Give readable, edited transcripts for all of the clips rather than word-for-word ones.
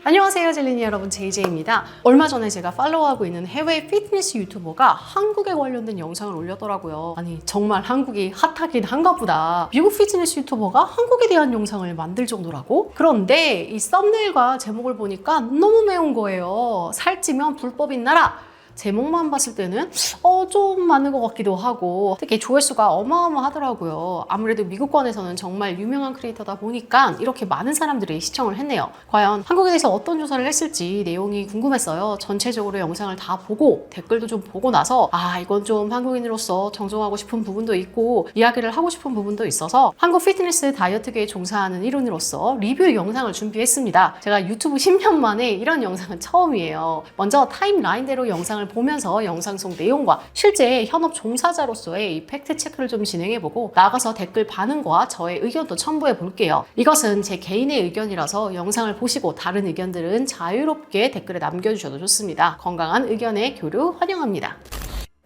안녕하세요 젤리니 여러분, JJ입니다. 얼마 전에 제가 팔로우하고 있는 해외 피트니스 유튜버가 한국에 관련된 영상을 올렸더라고요. 아니 정말 한국이 핫하긴 한가 보다. 미국 피트니스 유튜버가 한국에 대한 영상을 만들 정도라고? 그런데 이 썸네일과 제목을 보니까 너무 매운 거예요. 살찌면 불법인 나라. 제목만 봤을 때는 좀 많은 것 같기도 하고, 특히 조회수가 어마어마하더라고요. 아무래도 미국권에서는 정말 유명한 크리에이터다 보니까 이렇게 많은 사람들이 시청을 했네요. 과연 한국에 대해서 어떤 조사를 했을지 내용이 궁금했어요. 전체적으로 영상을 다 보고 댓글도 좀 보고 나서 이건 좀 한국인으로서 정정하고 싶은 부분도 있고 이야기를 하고 싶은 부분도 있어서 한국 피트니스 다이어트계에 종사하는 일원으로서 리뷰 영상을 준비했습니다. 제가 유튜브 10년 만에 이런 영상은 처음이에요. 먼저 타임라인대로 영상을 보면서 영상 속 내용과 실제 현업 종사자로서의 이 팩트 체크를 좀 진행해보고 나아가서 댓글 반응과 저의 의견도 첨부해 볼게요. 이것은 제 개인의 의견이라서 영상을 보시고 다른 의견들은 자유롭게 댓글에 남겨주셔도 좋습니다. 건강한 의견의 교류 환영합니다.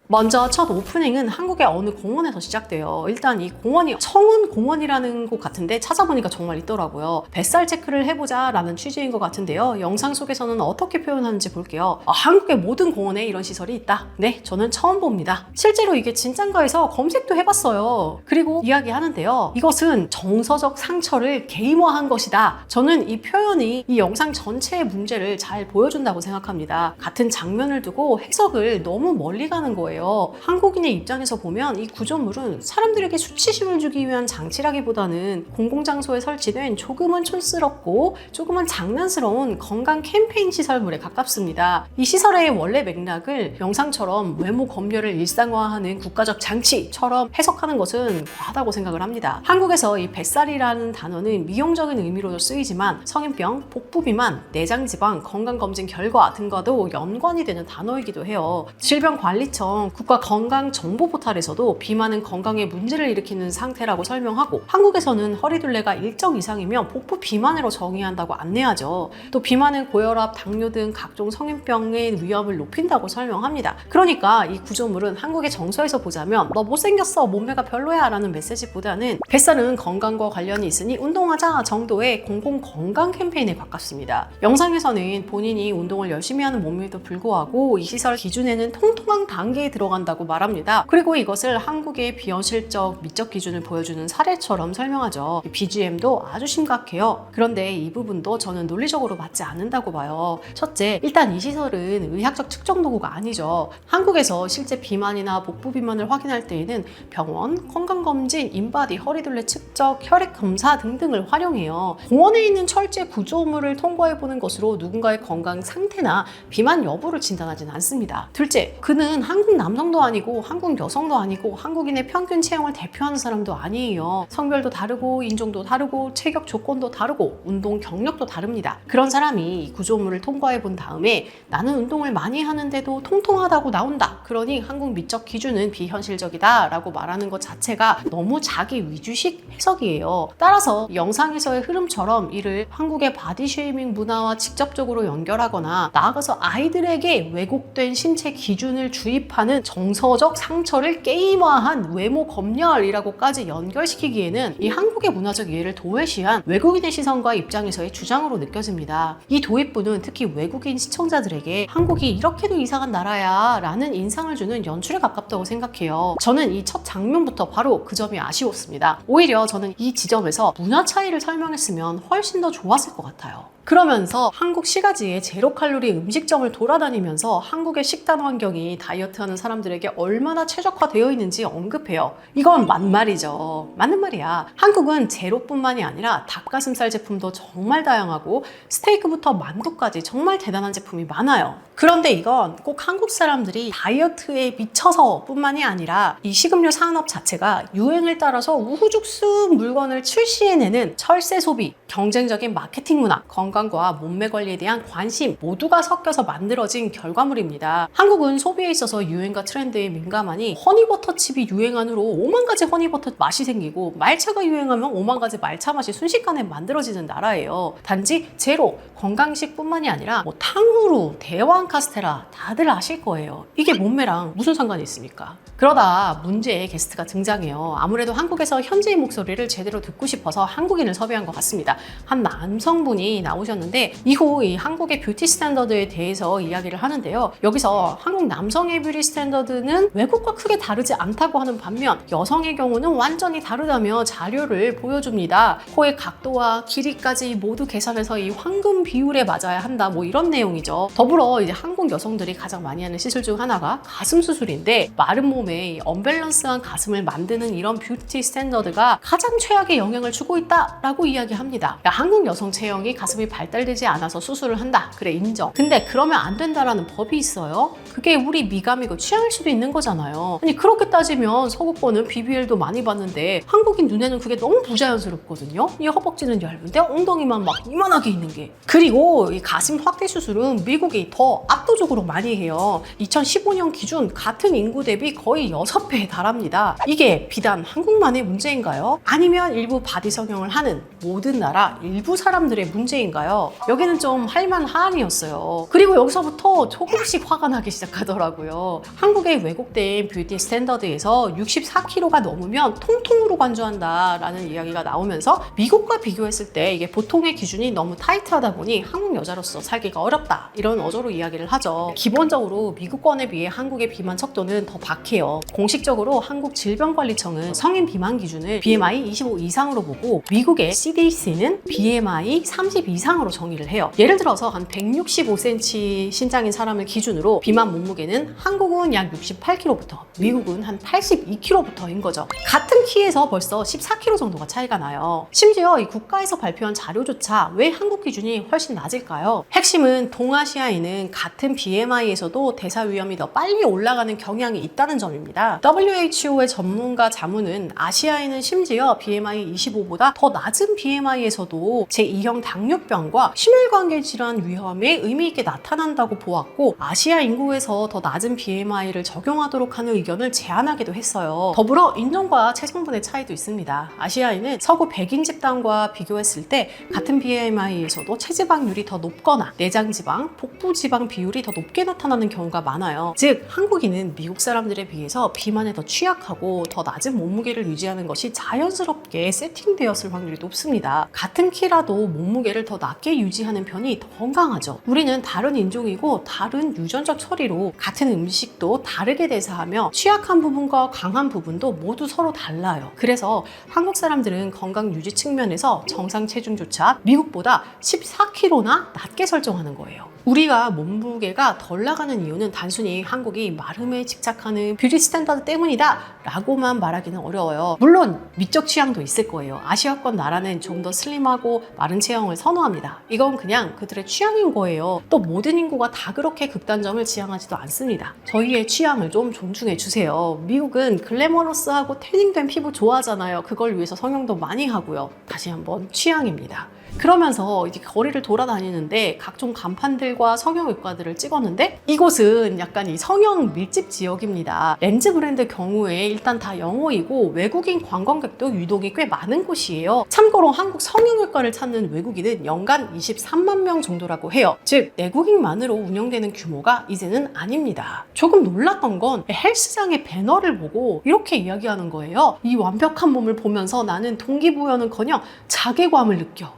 먼저 첫 오프닝은 한국의 어느 공원에서 시작돼요. 일단 이 공원이 청운공원이라는 곳 같은데 찾아보니까 정말 있더라고요. 뱃살 체크를 해보자 라는 취지인 것 같은데요. 영상 속에서는 어떻게 표현하는지 볼게요. 한국의 모든 공원에 이런 시설이 있다. 네, 저는 처음 봅니다. 실제로 이게 진짠가 해서 검색도 해봤어요. 그리고 이야기하는데요. 이것은 정서적 상처를 게임화한 것이다. 저는 이 표현이 이 영상 전체의 문제를 잘 보여준다고 생각합니다. 같은 장면을 두고 해석을 너무 멀리 가는 거예요. 한국인의 입장에서 보면 이 구조물은 사람들에게 수치심을 주기 위한 장치라기보다는 공공장소에 설치된 조금은 촌스럽고 조금은 장난스러운 건강 캠페인 시설물에 가깝습니다. 이 시설의 원래 맥락을 영상처럼 외모 검열을 일상화하는 국가적 장치처럼 해석하는 것은 과하다고 생각을 합니다. 한국에서 이 뱃살이라는 단어는 미용적인 의미로도 쓰이지만 성인병, 복부비만, 내장지방, 건강검진 결과 등과도 연관이 되는 단어이기도 해요. 질병관리청 국가건강정보포탈에서도 비만은 건강에 문제를 일으키는 상태라고 설명하고, 한국에서는 허리둘레가 일정 이상이면 복부 비만으로 정의한다고 안내하죠. 또 비만은 고혈압, 당뇨 등 각종 성인병의 위험을 높인다고 설명합니다. 그러니까 이 구조물은 한국의 정서에서 보자면 너 못생겼어, 몸매가 별로야 라는 메시지보다는 뱃살은 건강과 관련이 있으니 운동하자 정도의 공공건강 캠페인에 가깝습니다. 영상에서는 본인이 운동을 열심히 하는 몸임에도 불구하고 이 시설 기준에는 통통한 단계에 들어간다고 말합니다. 그리고 이것을 한국의 비현실적 미적 기준을 보여주는 사례처럼 설명하죠. BGM도 아주 심각해요. 그런데 이 부분도 저는 논리적으로 맞지 않는다고 봐요. 첫째, 일단 이 시설은 의학적 측정 도구가 아니죠. 한국에서 실제 비만이나 복부 비만을 확인할 때에는 병원, 건강검진, 인바디, 허리둘레 측정, 혈액 검사 등등을 활용해요. 공원에 있는 철제 구조물을 통과해보는 것으로 누군가의 건강 상태나 비만 여부를 진단하지는 않습니다. 둘째, 그는 한국 남성도 아니고 한국 여성도 아니고 한국인의 평균 체형을 대표하는 사람도 아니에요. 성별도 다르고 인종도 다르고 체격 조건도 다르고 운동 경력도 다릅니다. 그런 사람이 이 구조물을 통과해 본 다음에 나는 운동을 많이 하는데도 통통하다고 나온다. 그러니 한국 미적 기준은 비현실적이다 라고 말하는 것 자체가 너무 자기 위주식 해석이에요. 따라서 영상에서의 흐름처럼 이를 한국의 바디쉐이밍 문화와 직접적으로 연결하거나 나아가서 아이들에게 왜곡된 신체 기준을 주입하는 정서적 상처를 게임화한 외모 검열이라고까지 연결시키기에는 이 한국의 문화적 이해를 도외시한 외국인의 시선과 입장에서의 주장으로 느껴집니다. 이 도입부는 특히 외국인 시청자들에게 한국이 이렇게도 이상한 나라야 라는 인상을 주는 연출에 가깝다고 생각해요. 저는 이 첫 장면부터 바로 그 점이 아쉬웠습니다. 오히려 저는 이 지점에서 문화 차이를 설명했으면 훨씬 더 좋았을 것 같아요. 그러면서 한국 시가지의 제로 칼로리 음식점을 돌아다니면서 한국의 식단 환경이 다이어트하는 사람들에게 얼마나 최적화되어 있는지 언급해요. 이건 맞말이죠. 맞는 말이야. 한국은 제로뿐만이 아니라 닭가슴살 제품도 정말 다양하고 스테이크부터 만두까지 정말 대단한 제품이 많아요. 그런데 이건 꼭 한국 사람들이 다이어트에 미쳐서 뿐만이 아니라 이 식음료 산업 자체가 유행을 따라서 우후죽순 물건을 출시해내는 철새 소비, 경쟁적인 마케팅 문화, 건강과 몸매 관리에 대한 관심 모두가 섞여서 만들어진 결과물입니다. 한국은 소비에 있어서 유행과 트렌드에 민감하니 허니버터 칩이 유행한 후로 5만 가지 허니버터 맛이 생기고 말차가 유행하면 5만 가지 말차 맛이 순식간에 만들어지는 나라예요. 단지 제로, 건강식뿐만이 아니라 탕후루, 대왕 카스테라 다들 아실 거예요. 이게 몸매랑 무슨 상관이 있습니까? 그러다 문제의 게스트가 등장해요. 아무래도 한국에서 현지인 목소리를 제대로 듣고 싶어서 한국인을 섭외한 것 같습니다. 한 남성분이 나오셨는데 이후 이 한국의 뷰티 스탠더드에 대해서 이야기를 하는데요. 여기서 한국 남성의 뷰티 스탠더드는 외국과 크게 다르지 않다고 하는 반면 여성의 경우는 완전히 다르다며 자료를 보여줍니다. 코의 각도와 길이까지 모두 계산해서 이 황금 비율에 맞아야 한다. 뭐 이런 내용이죠. 더불어 이제 한국 여성들이 가장 많이 하는 시술 중 하나가 가슴 수술인데 마른 몸에 언밸런스한 가슴을 만드는 이런 뷰티 스탠더드가 가장 최악의 영향을 주고 있다라고 이야기합니다. 그러니까 한국 여성 체형이 가슴이 발달되지 않아서 수술을 한다. 그래 인정. 근데 그러면 안 된다라는 법이 있어요? 그게 우리 미감이고 취향일 수도 있는 거잖아요. 아니 그렇게 따지면 서구권은 BBL도 많이 봤는데 한국인 눈에는 그게 너무 부자연스럽거든요. 이 허벅지는 얇은데 엉덩이만 막 이만하게 있는 게. 그리고 이 가슴 확대 수술은 미국이 더 압도적으로 많이 해요. 2015년 기준 같은 인구 대비 거의 6배에 달합니다. 이게 비단 한국만의 문제인가요? 아니면 일부 바디 성형을 하는 모든 나라 일부 사람들의 문제인가요? 여기는 좀 할만한이었어요. 그리고 여기서부터 조금씩 화가 나기 시작하더라고요. 한국의 왜곡된 뷰티 스탠더드에서 64kg가 넘으면 통통으로 간주한다 라는 이야기가 나오면서 미국과 비교했을 때 이게 보통의 기준이 너무 타이트하다 보니 한국 여자로서 살기가 어렵다 이런 어조로 이야기를 하죠. 기본적으로 미국권에 비해 한국의 비만 척도는 더 박해요. 공식적으로 한국 질병관리청은 성인 비만 기준을 BMI 25 이상으로 보고 미국의 CDC는 BMI 30 이상으로 정의를 해요. 예를 들어서 한 165cm 신장인 사람을 기준으로 비만 몸무게는 한국은 약 68kg부터 미국은 한 82kg부터인 거죠. 같은 키에서 벌써 14kg 정도가 차이가 나요. 심지어 이 국가에서 발표한 자료조차 왜 한국 기준이 훨씬 낮을까요? 핵심은 동아시아인은 같은 BMI에서도 대사 위험이 더 빨리 올라가는 경향이 있다는 점입니다. WHO의 전문가 자문은 아시아인은 심지어 BMI 25보다 더 낮은 BMI에서도 제2형 당뇨병과 심혈관계 질환 위험에 의미 있게 나타난다고 보았고 아시아 인구에서 더 낮은 BMI를 적용하도록 하는 의견을 제안하기도 했어요. 더불어 인종과 체성분의 차이도 있습니다. 아시아인은 서구 백인 집단과 비교했을 때 같은 BMI에서도 체지방률이 더 높거나 내장지방, 복부지방 비율이 더 높게 나타나는 경우가 많아요. 즉 한국인은 미국 사람들에 비해서 비만에 더 취약하고 더 낮은 몸무게를 유지하는 것이 자연스럽게 세팅되었을 확률이 높습니다. 같은 키라도 몸무게를 더 낮게 유지하는 편이 더 건강하죠. 우리는 다른 인종이고 다른 유전적 처리로 같은 음식도 다르게 대사하며 취약한 부분과 강한 부분도 모두 서로 달라요. 그래서 한국 사람들은 건강 유지 측면에서 정상 체중조차 미국보다 14kg나 낮게 설정하는 거예요. 우리가 몸무게가 덜 나가는 이유는 단순히 한국이 마름에 집착하는 뷰티 스탠다드 때문이다 라고만 말하기는 어려워요. 물론 미적 취향도 있을 거예요. 아시아권 나라는 좀 더 슬림하고 마른 체형을 선호합니다. 이건 그냥 그들의 취향인 거예요. 또 모든 인구가 다 그렇게 극단점을 지향하지도 않습니다. 저희의 취향을 좀 존중해 주세요. 미국은 글래머러스하고 태닝된 피부 좋아하잖아요. 그걸 위해서 성형도 많이 하고요. 다시 한번 취향입니다. 그러면서 이제 거리를 돌아다니는데 각종 간판들과 성형외과들을 찍었는데 이곳은 약간 이 성형 밀집 지역입니다. 렌즈 브랜드 경우에 일단 다 영어이고 외국인 관광객도 유독이 꽤 많은 곳이에요. 참고로 한국 성형외과를 찾는 외국인은 연간 23만 명 정도라고 해요. 즉 내국인만으로 운영되는 규모가 이제는 아닙니다. 조금 놀랐던 건 헬스장의 배너를 보고 이렇게 이야기하는 거예요. 이 완벽한 몸을 보면서 나는 동기부여는커녕 자괴감을 느껴.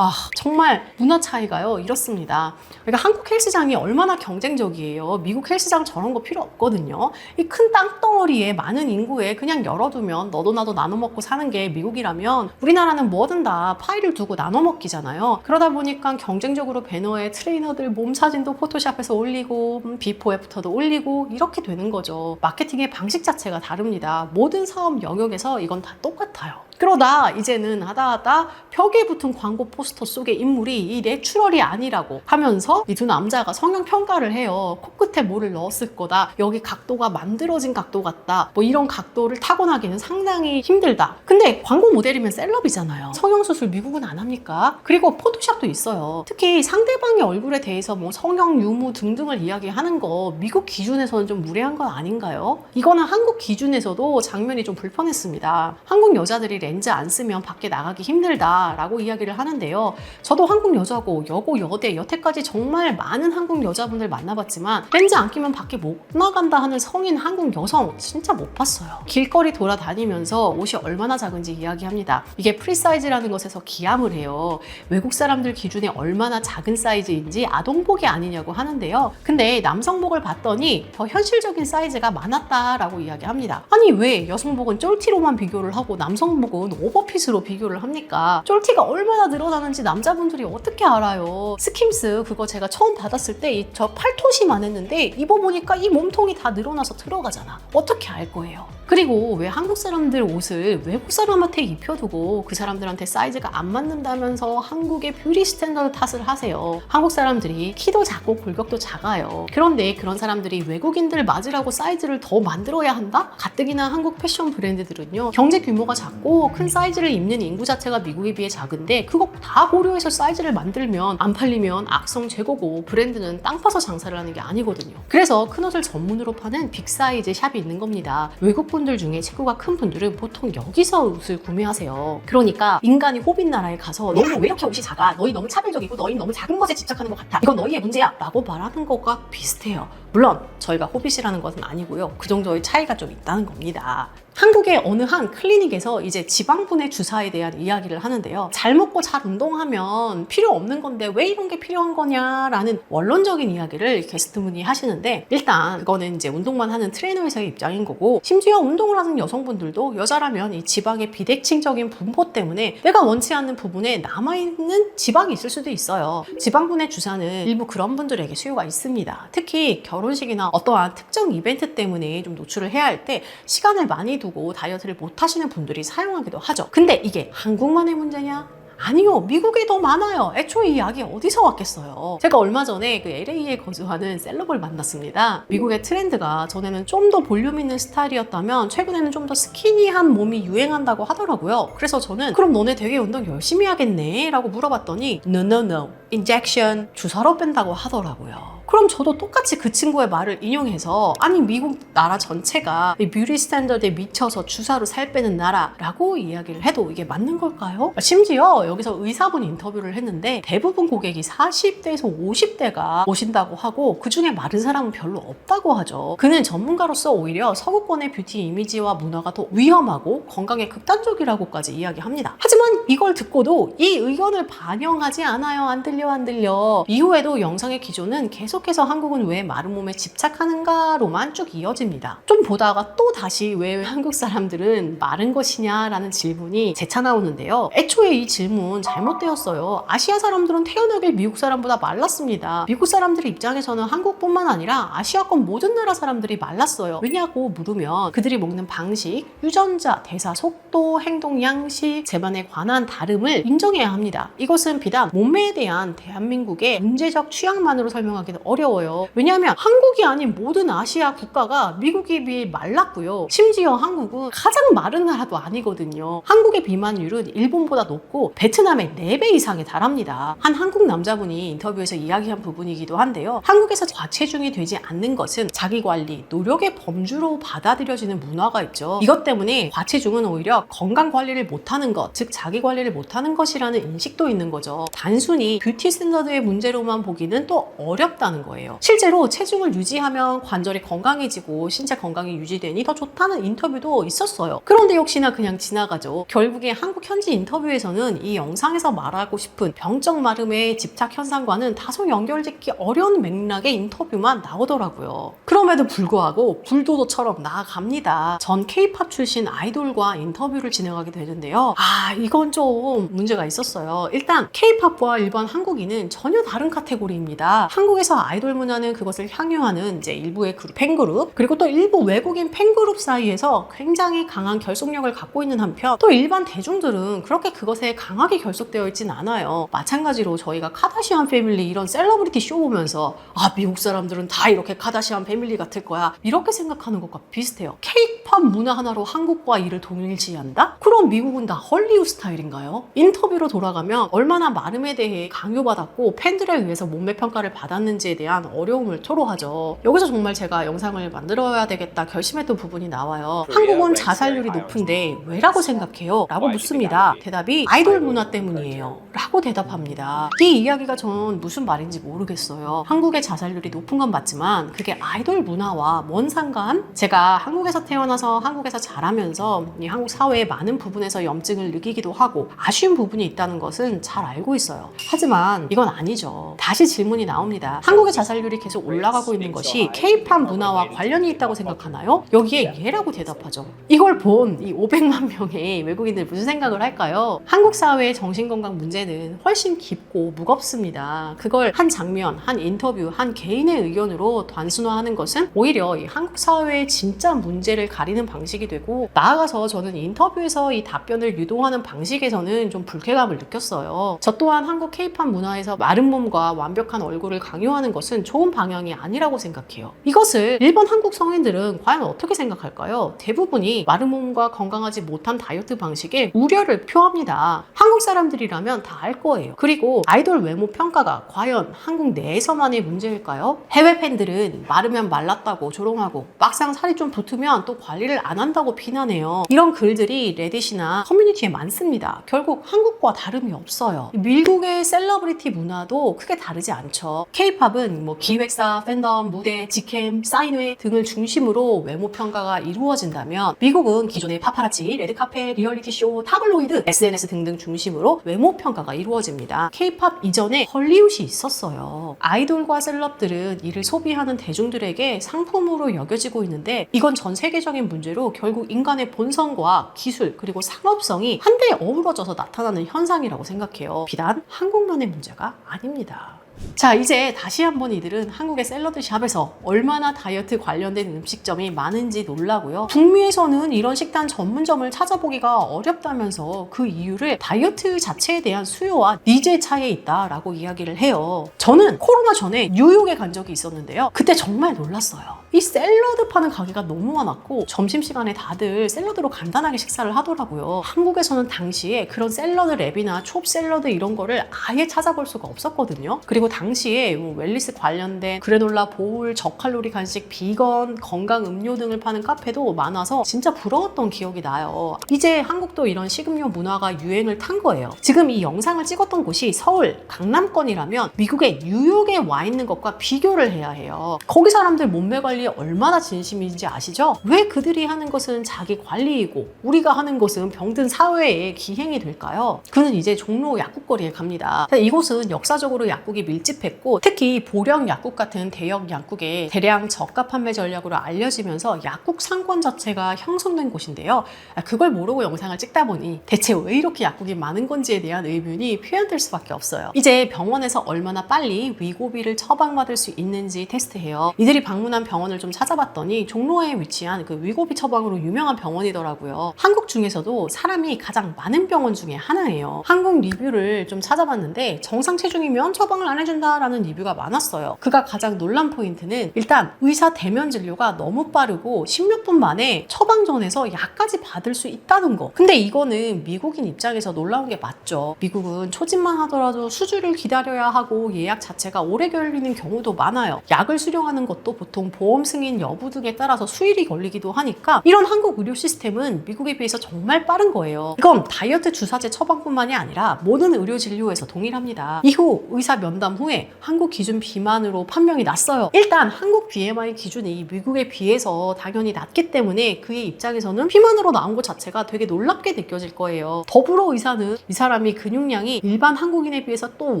정말 문화 차이가요 이렇습니다. 그러니까 한국 헬스장이 얼마나 경쟁적이에요. 미국 헬스장 저런 거 필요 없거든요. 이 큰 땅덩어리에 많은 인구에 그냥 열어두면 너도 나도 나눠 먹고 사는 게 미국이라면 우리나라는 뭐든 다 파일을 두고 나눠 먹기잖아요. 그러다 보니까 경쟁적으로 배너에 트레이너들 몸 사진도 포토샵해서 올리고 비포 애프터도 올리고 이렇게 되는 거죠. 마케팅의 방식 자체가 다릅니다. 모든 사업 영역에서 이건 다 똑같아요. 그러다 이제는 하다 벽에 붙은 광고 포스터 속의 인물이 이 내추럴이 아니라고 하면서 이 두 남자가 성형 평가를 해요. 코끝에 뭐를 넣었을 거다. 여기 각도가 만들어진 각도 같다. 뭐 이런 각도를 타고나기는 상당히 힘들다. 근데 광고 모델이면 셀럽이잖아요. 성형수술 미국은 안 합니까? 그리고 포토샵도 있어요. 특히 상대방의 얼굴에 대해서 뭐 성형 유무 등등을 이야기하는 거 미국 기준에서는 좀 무례한 건 아닌가요? 이거는 한국 기준에서도 장면이 좀 불편했습니다. 한국 여자들이 렌즈 안 쓰면 밖에 나가기 힘들다라고 이야기를 하는데요. 저도 한국 여자고 여고 여대 여태까지 정말 많은 한국 여자분들 만나봤지만 렌즈 안 끼면 밖에 못 나간다 하는 성인 한국 여성 진짜 못 봤어요. 길거리 돌아다니면서 옷이 얼마나 작은지 이야기합니다. 이게 프리사이즈라는 것에서 기함을 해요. 외국 사람들 기준에 얼마나 작은 사이즈인지 아동복이 아니냐고 하는데요. 근데 남성복을 봤더니 더 현실적인 사이즈가 많았다라고 이야기합니다. 아니 왜 여성복은 쫄티로만 비교를 하고 남성복은 오버핏으로 비교를 합니까? 쫄티가 얼마나 늘어나는지 남자분들이 어떻게 알아요? 스킴스 그거 제가 처음 받았을 때 저 팔토시만 했는데 입어보니까 이 몸통이 다 늘어나서 들어가잖아. 어떻게 알 거예요? 그리고 왜 한국 사람들 옷을 외국 사람한테 입혀두고 그 사람들한테 사이즈가 안 맞는다면서 한국의 뷰티 스탠더드 탓을 하세요. 한국 사람들이 키도 작고 골격도 작아요. 그런데 그런 사람들이 외국인들 맞으라고 사이즈를 더 만들어야 한다? 가뜩이나 한국 패션 브랜드들은요, 경제 규모가 작고 큰 사이즈를 입는 인구 자체가 미국에 비해 작은데 그거 다 고려해서 사이즈를 만들면 안 팔리면 악성 재고고 브랜드는 땅 파서 장사를 하는 게 아니거든요. 그래서 큰 옷을 전문으로 파는 빅사이즈 샵이 있는 겁니다. 외국 분들 중에 체구가 큰 분들은 보통 여기서 옷을 구매하세요. 그러니까 인간이 호빈 나라에 가서 너는 왜 이렇게 옷이 작아? 너희 너무 차별적이고 너희 너무 작은 것에 집착하는 것 같아. 이건 너희의 문제야 라고 말하는 것과 비슷해요. 물론 저희가 호빗이라는 것은 아니고요. 그 정도의 차이가 좀 있다는 겁니다. 한국의 어느 한 클리닉에서 이제 지방분해 주사에 대한 이야기를 하는데요. 잘 먹고 잘 운동하면 필요 없는 건데 왜 이런 게 필요한 거냐라는 원론적인 이야기를 게스트분이 하시는데, 일단 그거는 이제 운동만 하는 트레이너에서의 입장인 거고, 심지어 운동을 하는 여성분들도 여자라면 이 지방의 비대칭적인 분포 때문에 내가 원치 않는 부분에 남아있는 지방이 있을 수도 있어요. 지방분해 주사는 일부 그런 분들에게 수요가 있습니다. 특히 결혼식이나 어떠한 특정 이벤트 때문에 좀 노출을 해야 할 때 시간을 많이 두고 다이어트를 못 하시는 분들이 사용하기도 하죠. 근데 이게 한국만의 문제냐? 아니요, 미국에 더 많아요. 애초에 이 약이 어디서 왔겠어요. 제가 얼마 전에 그 LA에 거주하는 셀럽을 만났습니다. 미국의 트렌드가 전에는 좀 더 볼륨 있는 스타일이었다면 최근에는 좀 더 스키니한 몸이 유행한다고 하더라고요. 그래서 저는 그럼 너네 되게 운동 열심히 하겠네 라고 물어봤더니 No, 인젝션 주사로 뺀다고 하더라고요. 그럼 저도 똑같이 그 친구의 말을 인용해서, 아니 미국 나라 전체가 뷰티 스탠더드에 미쳐서 주사로 살 빼는 나라라고 이야기를 해도 이게 맞는 걸까요? 심지어 여기서 의사분 인터뷰를 했는데 대부분 고객이 40대에서 50대가 오신다고 하고 그중에 마른 사람은 별로 없다고 하죠. 그는 전문가로서 오히려 서구권의 뷰티 이미지와 문화가 더 위험하고 건강에 극단적이라고까지 이야기합니다. 하지만 이걸 듣고도 이 의견을 반영하지 않아요. 안 들려. 이후에도 영상의 기조는 계속해서 한국은 왜 마른 몸에 집착하는가로만 쭉 이어집니다. 좀 보다가 또 다시 왜 한국 사람들은 마른 것이냐라는 질문이 재차 나오는데요. 애초에 이 질문 잘못되었어요. 아시아 사람들은 태어나길 미국 사람보다 말랐습니다. 미국 사람들의 입장에서는 한국뿐만 아니라 아시아권 모든 나라 사람들이 말랐어요. 왜냐고 물으면 그들이 먹는 방식, 유전자, 대사 속도, 행동 양식, 재반에 관한 다름을 인정해야 합니다. 이것은 비단 몸매에 대한 대한민국의 문제적 취향만으로 설명하기는 어려워요. 왜냐하면 한국이 아닌 모든 아시아 국가가 미국에 비해 말랐고요. 심지어 한국은 가장 마른 나라도 아니거든요. 한국의 비만율은 일본보다 높고 베트남의 4배 이상에 달합니다. 한 한국 남자분이 인터뷰에서 이야기한 부분이기도 한데요. 한국에서 과체중이 되지 않는 것은 자기관리, 노력의 범주로 받아들여지는 문화가 있죠. 이것 때문에 과체중은 오히려 건강관리를 못하는 것, 즉 자기관리를 못하는 것이라는 인식도 있는 거죠. 단순히 뷰티 스탠더드의 문제로만 보기는 또 어렵다는 거예요. 실제로 체중을 유지하면 관절이 건강해지고 신체 건강이 유지되니 더 좋다는 인터뷰도 있었어요. 그런데 역시나 그냥 지나가죠. 결국에 한국 현지 인터뷰에서는 이 영상에서 말하고 싶은 병적 마름의 집착 현상과는 다소 연결짓기 어려운 맥락의 인터뷰만 나오더라고요. 그럼에도 불구하고 불도도처럼 나아갑니다. 전 K-팝 출신 아이돌과 인터뷰를 진행하게 되는데요. 이건 좀 문제가 있었어요. 일단 K-팝과 일반 한국인은 전혀 다른 카테고리입니다. 한국에서 아이돌 문화는 그것을 향유하는 이제 일부의 팬그룹, 그리고 또 일부 외국인 팬그룹 사이에서 굉장히 강한 결속력을 갖고 있는 한편, 또 일반 대중들은 그렇게 그것에 강하게 결속되어 있진 않아요. 마찬가지로 저희가 카다시안 패밀리 이런 셀러브리티 쇼 보면서 미국 사람들은 다 이렇게 카다시안 패밀리 같을 거야 이렇게 생각하는 것과 비슷해요. K-팝 문화 하나로 한국과 이를 동일시한다? 그럼 미국은 다 헐리우드 스타일인가요? 인터뷰로 돌아가면 얼마나 마름에 대해 강요 강요받았고 팬들에 의해서 몸매 평가를 받았는지에 대한 어려움을 토로하죠. 여기서 정말 제가 영상을 만들어야 되겠다 결심했던 부분이 나와요. 한국은 자살률이 높은데 왜라고 생각해요? 라고 묻습니다. 대답이 아이돌 문화 때문이에요 라고 대답합니다. 이 이야기가 전 무슨 말인지 모르겠어요. 한국의 자살률이 높은 건 맞지만 그게 아이돌 문화와 뭔 상관? 제가 한국에서 태어나서 한국에서 자라면서 이 한국 사회의 많은 부분에서 염증을 느끼기도 하고 아쉬운 부분이 있다는 것은 잘 알고 있어요. 하지만 이건 아니죠. 다시 질문이 나옵니다. 한국의 자살률이 계속 올라가고 있는 것이 K-팝 문화와 관련이 있다고 생각하나요? 여기에 예라고 대답하죠. 이걸 본 이 500만 명의 외국인들 무슨 생각을 할까요? 한국 사회의 정신건강 문제는 훨씬 깊고 무겁습니다. 그걸 한 장면, 한 인터뷰, 한 개인의 의견으로 단순화하는 것은 오히려 이 한국 사회의 진짜 문제를 가리는 방식이 되고, 나아가서 저는 인터뷰에서 이 답변을 유도하는 방식에서는 좀 불쾌감을 느꼈어요. 저 또한 한국 K-팝 문화에서 마른 몸과 완벽한 얼굴을 강요하는 것은 좋은 방향이 아니라고 생각해요. 이것을 일본 한국 성인들은 과연 어떻게 생각할까요? 대부분이 마른 몸과 건강하지 못한 다이어트 방식에 우려를 표합니다. 한국 사람들이라면 다 알 거예요. 그리고 아이돌 외모 평가가 과연 한국 내에서만의 문제일까요? 해외 팬들은 마르면 말랐다고 조롱하고 막상 살이 좀 붙으면 또 관리를 안 한다고 비난해요. 이런 글들이 레딧이나 커뮤니티에 많습니다. 결국 한국과 다름이 없어요. 미국의 셀러브리티 문화도 크게 다르지 않죠. K-팝은 기획사, 팬덤, 무대, 직캠, 사인회 등을 중심으로 외모 평가가 이루어진다면, 미국은 기존의 파파라치, 레드카펫, 리얼리티쇼, 타블로이드, SNS 등등 중심으로 외모 평가가 이루어집니다. K-팝 이전에 헐리우드이 있었어요. 아이돌과 셀럽들은 이를 소비하는 대중들에게 상품으로 여겨지고 있는데, 이건 전 세계적인 문제로 결국 인간의 본성과 기술 그리고 상업성이 한데 어우러져서 나타나는 현상이라고 생각해요. 비단 한국만의 문제가 아닙니다. 자, 이제 다시 한번 이들은 한국의 샐러드 샵에서 얼마나 다이어트 관련된 음식점이 많은지 놀라고요. 북미에서는 이런 식단 전문점을 찾아보기가 어렵다면서 그 이유를 다이어트 자체에 대한 수요와 니즈의 차이에 있다라고 이야기를 해요. 저는 코로나 전에 뉴욕에 간 적이 있었는데요. 그때 정말 놀랐어요. 이 샐러드 파는 가게가 너무 많았고 점심시간에 다들 샐러드로 간단하게 식사를 하더라고요. 한국에서는 당시에 그런 샐러드 랩이나 촉 샐러드 이런 거를 아예 찾아볼 수가 없었거든요. 그리고 당시에 웰니스 관련된 그래놀라, 보울, 저칼로리 간식, 비건, 건강 음료 등을 파는 카페도 많아서 진짜 부러웠던 기억이 나요. 이제 한국도 이런 식음료 문화가 유행을 탄 거예요. 지금 이 영상을 찍었던 곳이 서울, 강남권이라면 미국의 뉴욕에 와 있는 것과 비교를 해야 해요. 거기 사람들 몸매 관리에 얼마나 진심인지 아시죠? 왜 그들이 하는 것은 자기 관리이고 우리가 하는 것은 병든 사회에 기행이 될까요? 그는 이제 종로 약국거리에 갑니다. 이곳은 역사적으로 약국이 밀집했고, 특히 보령 약국 같은 대형 약국의 대량 저가 판매 전략으로 알려지면서 약국 상권 자체가 형성된 곳인데요. 그걸 모르고 영상을 찍다 보니 대체 왜 이렇게 약국이 많은 건지에 대한 의문이 표현될 수밖에 없어요. 이제 병원에서 얼마나 빨리 위고비를 처방받을 수 있는지 테스트해요. 이들이 방문한 병원을 좀 찾아봤더니 종로에 위치한 그 위고비 처방으로 유명한 병원이더라고요. 한국 중에서도 사람이 가장 많은 병원 중에 하나예요. 한국 리뷰를 좀 찾아봤는데 정상 체중이면 처방을 안 해준다라는 리뷰가 많았어요. 그가 가장 놀란 포인트는 일단 의사 대면 진료가 너무 빠르고 10몇 분 만에 처방 전에서 약까지 받을 수 있다는 거. 근데 이거는 미국인 입장에서 놀라운 게 맞죠. 미국은 초진만 하더라도 수주를 기다려야 하고 예약 자체가 오래 걸리는 경우도 많아요. 약을 수령하는 것도 보통 보험 승인 여부 등에 따라서 수일이 걸리기도 하니까 이런 한국 의료 시스템은 미국에 비해서 정말 빠른 거예요. 이건 다이어트 주사제 처방뿐만이 아니라 모든 의료 진료에서 동일합니다. 이후 의사 면담 후에 한국 기준 비만으로 판명이 났어요. 일단 한국 BMI 기준이 미국에 비해서 당연히 낮기 때문에 그의 입장에서는 비만으로 나온 것 자체가 되게 놀랍게 느껴질 거예요. 더불어 의사는 이 사람이 근육량이 일반 한국인에 비해서 또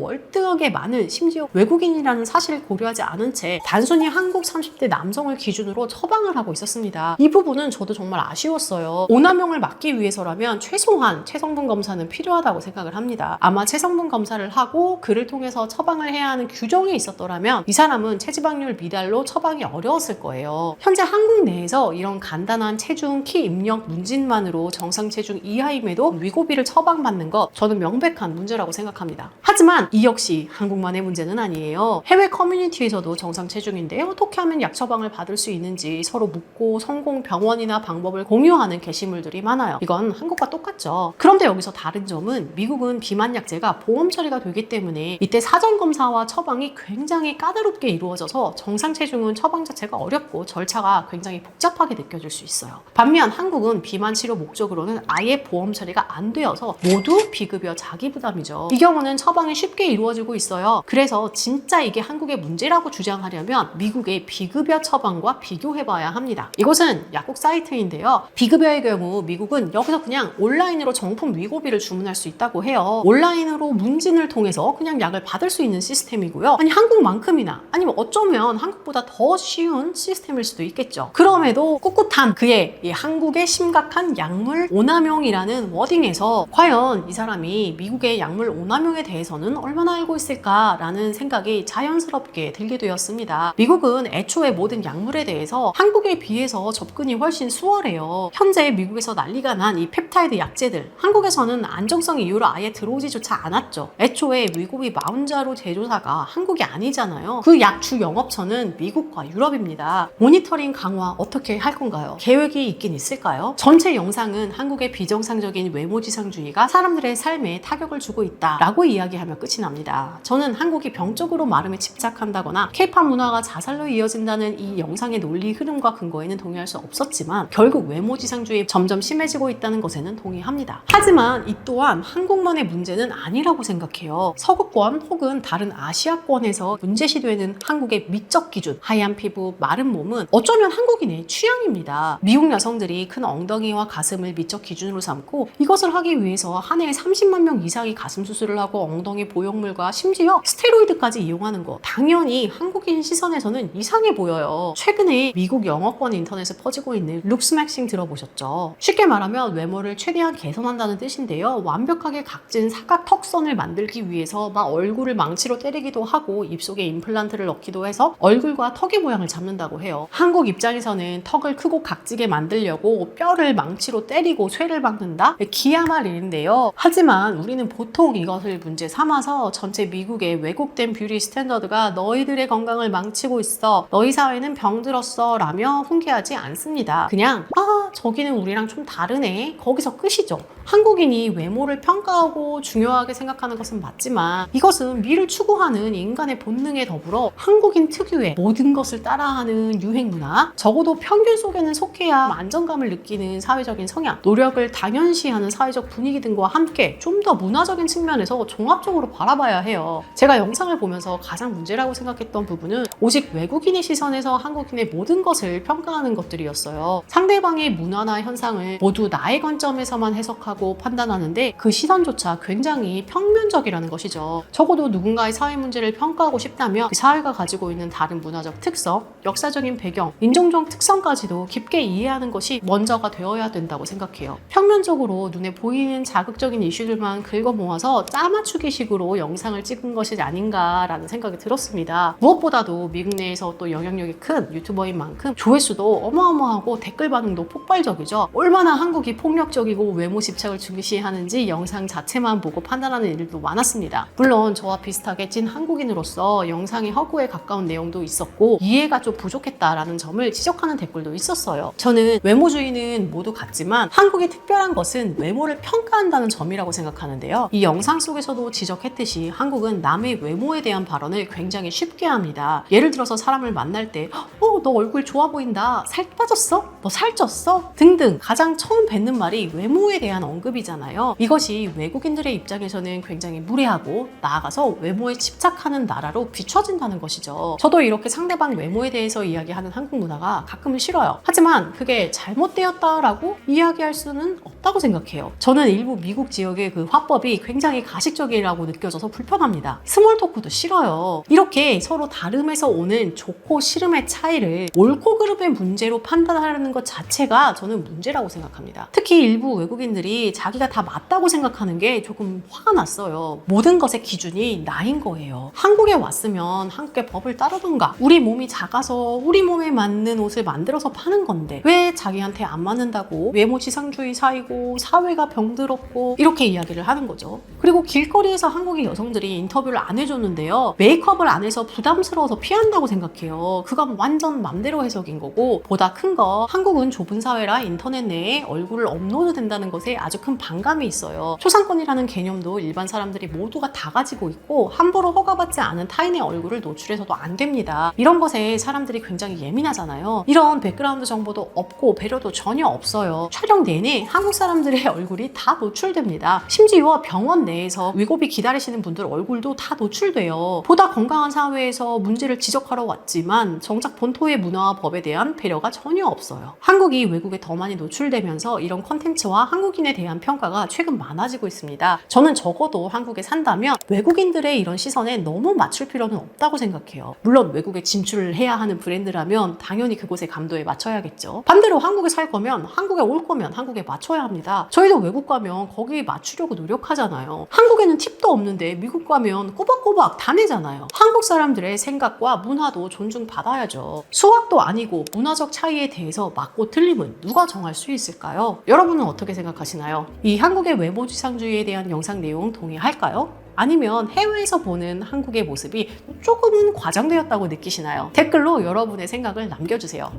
월등하게 많은, 심지어 외국인이라는 사실을 고려하지 않은 채 단순히 한국 30대 남성을 기준으로 처방을 하고 있었습니다. 이 부분은 저도 정말 아쉬웠어요. 오남용을 막기 위해서라면 최소한 체성분 검사는 필요하다고 생각을 합니다. 아마 체성분 검사를 하고 그를 통해서 처방을 처방을 해야 하는 규정이 있었더라면 이 사람은 체지방률 미달로 처방이 어려웠을 거예요. 현재 한국 내에서 이런 간단한 체중, 키 입력 문진만으로 정상 체중 이하임에도 위고비를 처방받는 것, 저는 명백한 문제라고 생각합니다. 하지만 이 역시 한국만의 문제는 아니에요. 해외 커뮤니티에서도 정상 체중인데 어떻게 하면 약 처방을 받을 수 있는지 서로 묻고 성공 병원이나 방법을 공유하는 게시물들이 많아요. 이건 한국과 똑같죠. 그런데 여기서 다른 점은 미국은 비만약제가 보험 처리가 되기 때문에 이때 사전 검사와 처방이 굉장히 까다롭게 이루어져서 정상 체중은 처방 자체가 어렵고 절차가 굉장히 복잡하게 느껴질 수 있어요. 반면 한국은 비만 치료 목적으로는 아예 보험 처리가 안 되어서 모두 비급여 자기 부담이죠. 이 경우는 처방이 쉽게 이루어지고 있어요. 그래서 진짜 이게 한국의 문제라고 주장하려면 미국의 비급여 처방과 비교해봐야 합니다. 이곳은 약국 사이트인데요. 비급여의 경우 미국은 여기서 그냥 온라인으로 정품 위고비를 주문할 수 있다고 해요. 온라인으로 문진을 통해서 그냥 약을 받을 수 있는 시스템이고요. 아니 한국만큼이나 아니면 어쩌면 한국보다 더 쉬운 시스템일 수도 있겠죠. 그럼에도 꿋꿋한 그의 이 한국의 심각한 약물 오남용이라는 워딩에서 과연 이 사람이 미국의 약물 오남용에 대해서는 얼마나 알고 있을까라는 생각이 자연스럽게 들게 되었습니다. 미국은 애초에 모든 약물에 대해서 한국에 비해서 접근이 훨씬 수월해요. 현재 미국에서 난리가 난 이 펩타이드 약제들, 한국에서는 안정성 이유로 아예 들어오지조차 않았죠. 애초에 위고비 마운자로 제조사가 한국이 아니잖아요. 그 약 주 영업처는 미국과 유럽입니다. 모니터링 강화 어떻게 할 건가요? 계획이 있긴 있을까요? 전체 영상은 한국의 비정상적인 외모지상주의가 사람들의 삶에 타격을 주고 있다라고 이야기하며 끝이 납니다. 저는 한국이 병적으로 마름에 집착한다거나 케이팝 문화가 자살로 이어진다는 이 영상의 논리 흐름과 근거에는 동의할 수 없었지만 결국 외모지상주의 점점 심해지고 있다는 것에는 동의합니다. 하지만 이 또한 한국만의 문제는 아니라고 생각해요. 서구권 혹은 다른 아시아권에서 문제시되는 한국의 미적 기준, 하얀 피부, 마른 몸은 어쩌면 한국인의 취향입니다. 미국 여성들이 큰 엉덩이와 가슴을 미적 기준으로 삼고 이것을 하기 위해서 한 해에 30만 명 이상이 가슴 수술을 하고 엉덩이 보형물과 심지어 스테로이드까지 이용하는 거, 당연히 한국인 시선에서는 이상해 보여요. 최근에 미국 영어권 인터넷에 퍼지고 있는 룩스맥싱 들어보셨죠? 쉽게 말하면 외모를 최대한 개선한다는 뜻인데요. 완벽하게 각진 사각 턱선을 만들기 위해서 막 얼굴을 망치로 때리기도 하고 입속에 임플란트를 넣기도 해서 얼굴과 턱의 모양을 잡는다고 해요. 한국 입장에서는 턱을 크고 각지게 만들려고 뼈를 망치로 때리고 쇠를 박는다? 기야말 일인데요. 하지만 우리는 보통 이것을 문제 삼아서 전체 미국의 왜곡된 뷰티 스탠더드가 너희들의 건강을 망치고 있어, 너희 사회는 병들었어 라며 훈계하지 않습니다. 그냥 저기는 우리랑 좀 다르네, 거기서 끝이죠. 한국인이 외모를 평가하고 중요하게 생각하는 것은 맞지만 이것은 미를 추구하는 인간의 본능에 더불어 한국인 특유의 모든 것을 따라하는 유행 문화, 적어도 평균 속에는 속해야 안정감을 느끼는 사회적인 성향, 노력을 당연시하는 사회적 분위기 등과 함께 좀 더 문화적인 측면에서 종합적으로 바라봐야 해요. 제가 영상을 보면서 가장 문제라고 생각했던 부분은 오직 외국인의 시선에서 한국인의 모든 것을 평가하는 것들이었어요. 상대방의 문화나 현상을 모두 나의 관점에서만 해석하고 판단하는데 그 시선조차 굉장히 평면적이라는 것이죠. 적어도 누군가의 사회 문제를 평가하고 싶다면 그 사회가 가지고 있는 다른 문화적 특성, 역사적인 배경, 인종적 특성까지도 깊게 이해하는 것이 먼저가 되어야 된다고 생각해요. 평면적으로 눈에 보이는 자극적인 이슈들만 긁어 모아서 짜맞추기식으로 영상을 찍은 것이 아닌가라는 생각이 들었습니다. 무엇보다도 미국 내에서 또 영향력이 큰 유튜버인 만큼 조회수도 어마어마하고 댓글 반응도 폭발적이죠. 얼마나 한국이 폭력적이고 외모 집착을 중시하는지 영상 자체만 보고 판단하는 일들도 많았습니다. 물론 저와 비슷하게 찐 한국인으로서 영상이 허구에 가까운 내용도 있었고 이해가 좀 부족했다라는 점을 지적하는 댓글도 있었어요. 저는 외모주의는 모두 같지만 한국의 특별한 것은 외모를 평가한다는 점이라고 생각하는데요. 이 영상 속에서도 지적했듯이 한국은 남의 외모에 대한 발언을 굉장히 쉽게 합니다. 예를 들어서 사람을 만날 때 너 얼굴 좋아 보인다, 살 빠졌어? 너 살쪘어? 등등 가장 처음 뱉는 말이 외모에 대한 언급이잖아요. 이것이 외국인들의 입장에서는 굉장히 무례하고 나아가서 외모에 집착하는 나라로 비춰진다는 것이죠. 저도 이렇게 상대방 외모에 대해서 이야기하는 한국 문화가 가끔은 싫어요. 하지만 그게 잘못되었다라고 이야기할 수는 없다고 생각해요. 저는 일부 미국 지역의 그 화법이 굉장히 가식적이라고 느껴져서 불편합니다. 스몰 토크도 싫어요. 이렇게 서로 다름에서 오는 좋고 싫음의 차이를 문제를 옳고 그름의 문제로 판단하려는 것 자체가 저는 문제라고 생각합니다. 특히 일부 외국인들이 자기가 다 맞다고 생각하는 게 조금 화가 났어요. 모든 것의 기준이 나인 거예요. 한국에 왔으면 한국의 법을 따르던가, 우리 몸이 작아서 우리 몸에 맞는 옷을 만들어서 파는 건데 왜 자기한테 안 맞는다고 외모 지상주의 사이고 사회가 병들었고 이렇게 이야기를 하는 거죠. 그리고 길거리에서 한국인 여성들이 인터뷰를 안 해줬는데요, 메이크업을 안 해서 부담스러워서 피한다고 생각해요. 그건 완전 맘대로 해석인 거고, 보다 큰 거, 한국은 좁은 사회라 인터넷 내에 얼굴을 업로드 된다는 것에 아주 큰 반감이 있어요. 초상권이라는 개념도 일반 사람들이 모두가 다 가지고 있고 함부로 허가받지 않은 타인의 얼굴을 노출해서도 안 됩니다. 이런 것에 사람들이 굉장히 예민하잖아요. 이런 백그라운드 정보도 없고 배려도 전혀 없어요. 촬영 내내 한국 사람들의 얼굴이 다 노출됩니다. 심지어 병원 내에서 위고비 기다리시는 분들 얼굴도 다 노출돼요. 보다 건강한 사회에서 문제를 지적하러 왔지만 정작 본토의 문화와 법에 대한 배려가 전혀 없어요. 한국이 외국에 더 많이 노출되면서 이런 콘텐츠와 한국인에 대한 평가가 최근 많아지고 있습니다. 저는 적어도 한국에 산다면 외국인들의 이런 시선에 너무 맞출 필요는 없다고 생각해요. 물론 외국에 진출을 해야 하는 브랜드라면 당연히 그곳의 감도에 맞춰야겠죠. 반대로 한국에 살 거면, 한국에 올 거면 한국에 맞춰야 합니다. 저희도 외국 가면 거기에 맞추려고 노력하잖아요. 한국에는 팁도 없는데 미국 가면 꼬박꼬박 다 내잖아요. 한국 사람들의 생각과 문화도 존중받아야죠. 수학도 아니고 문화적 차이에 대해서 맞고 틀림은 누가 정할 수 있을까요? 여러분은 어떻게 생각하시나요? 이 한국의 외모지상주의에 대한 영상 내용 동의할까요? 아니면 해외에서 보는 한국의 모습이 조금은 과장되었다고 느끼시나요? 댓글로 여러분의 생각을 남겨주세요.